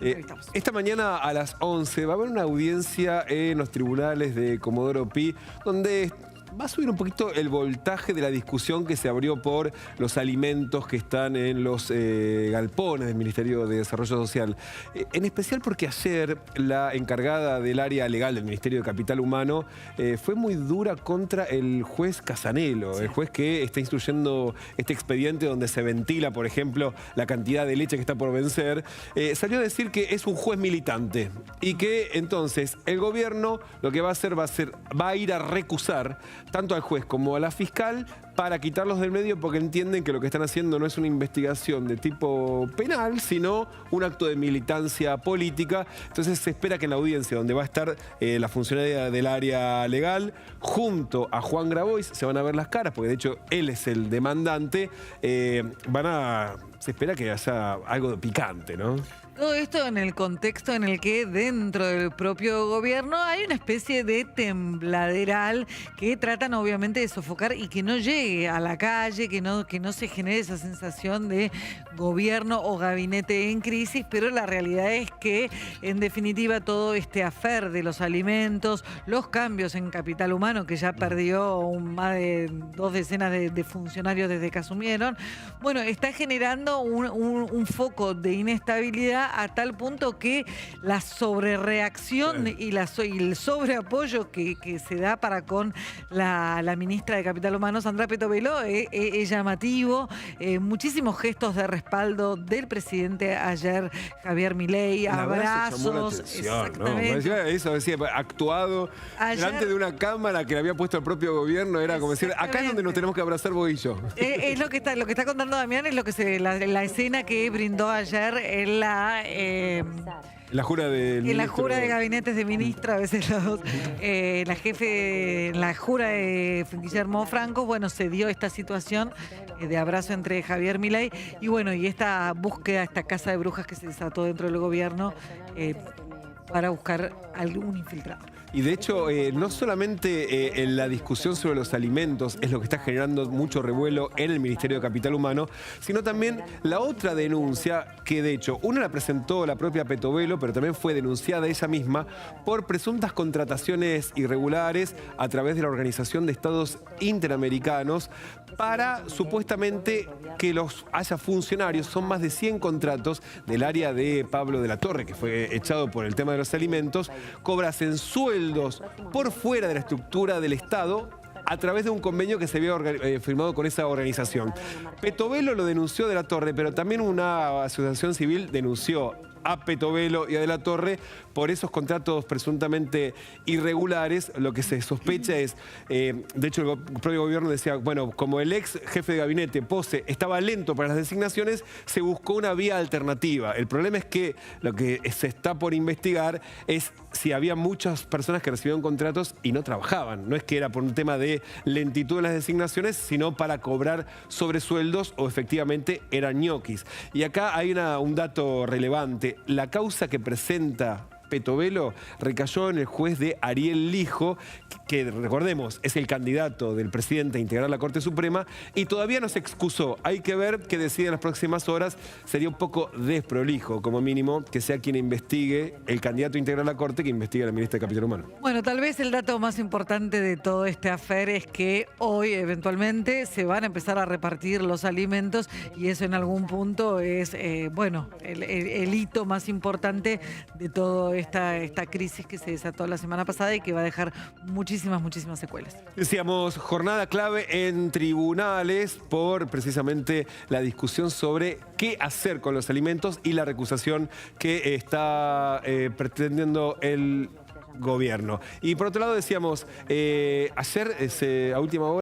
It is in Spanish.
Esta mañana a las 11 va a haber una audiencia en los tribunales de Comodoro Pi, donde va a subir un poquito el voltaje de la discusión que se abrió por los alimentos que están en los galpones del Ministerio de Desarrollo Social. En especial porque ayer la encargada del área legal del Ministerio de Capital Humano fue muy dura contra el juez Casanelo, el juez que está instruyendo este expediente donde se ventila, por ejemplo, la cantidad de leche que está por vencer. Salió a decir que es un juez militante y que entonces el gobierno lo que va a ir a recusar tanto al juez como a la fiscal para quitarlos del medio, porque entienden que lo que están haciendo no es una investigación de tipo penal, sino un acto de militancia política. Entonces se espera que en la audiencia, donde va a estar la funcionaria del área legal, junto a Juan Grabois, se van a ver las caras, porque de hecho él es el demandante, se espera que haya algo de picante, ¿no? Todo esto en el contexto en el que dentro del propio gobierno hay una especie de tembladeral que tratan obviamente de sofocar y que no llegue a la calle, que no se genere esa sensación de gobierno o gabinete en crisis, pero la realidad es que en definitiva todo este afer de los alimentos, los cambios en capital humano, que ya perdió más de 2 decenas de funcionarios desde que asumieron, bueno, está generando un foco de inestabilidad a tal punto que la sobrereacción y el sobreapoyo que se da para con la ministra de Capital Humano, Sandra Petovelo, es llamativo. Muchísimos gestos de respaldo del presidente ayer, Javier Milei, abrazos. Exactamente. ¿No? Eso decía, actuado ayer, delante de una cámara que le había puesto el propio gobierno, era como decir, acá es donde nos tenemos que abrazar vos y yo. Es lo que está contando Damián, es lo que la escena que brindó ayer en la jura de gabinetes de ministra, a veces la jura de Guillermo Franco, bueno, se dio esta situación de abrazo entre Javier Milei y bueno, y esta búsqueda, esta casa de brujas que se desató dentro del gobierno para buscar algún infiltrado. Y de hecho, no solamente en la discusión sobre los alimentos es lo que está generando mucho revuelo en el Ministerio de Capital Humano, sino también la otra denuncia que de hecho, una la presentó la propia Petovelo, pero también fue denunciada ella misma por presuntas contrataciones irregulares a través de la Organización de Estados Interamericanos para supuestamente que haya funcionarios. Son más de 100 contratos del área de Pablo de la Torre, que fue echado por el tema de los alimentos, cobrasen sueldos por fuera de la estructura del Estado a través de un convenio que se había firmado con esa organización. Petovelo lo denunció de la Torre, pero también una asociación civil denunció a Petovelo y a de la Torre por esos contratos presuntamente irregulares. Lo que se sospecha es, de hecho el propio gobierno decía, bueno, como el ex jefe de gabinete, Pose, estaba lento para las designaciones, se buscó una vía alternativa. El problema es que lo que se está por investigar es si había muchas personas que recibieron contratos y no trabajaban. No es que era por un tema de lentitud en las designaciones, sino para cobrar sobresueldos o efectivamente eran ñoquis. Y acá hay un dato relevante. La causa que presenta Petovelo recayó en el juez de Ariel Lijo, que recordemos es el candidato del presidente a integrar la Corte Suprema, y todavía no se excusó. Hay que ver qué decide en las próximas horas. Sería un poco desprolijo, como mínimo, que sea quien investigue, el candidato a integrar la Corte, que investigue a la ministra de Capital Humano. Bueno, tal vez el dato más importante de todo este afer es que hoy eventualmente se van a empezar a repartir los alimentos y eso en algún punto es, bueno, el hito más importante de todo esta crisis que se desató la semana pasada y que va a dejar muchísimas secuelas. Decíamos, jornada clave en tribunales por precisamente la discusión sobre qué hacer con los alimentos y la recusación que está pretendiendo el gobierno. Y por otro lado decíamos, ayer a última hora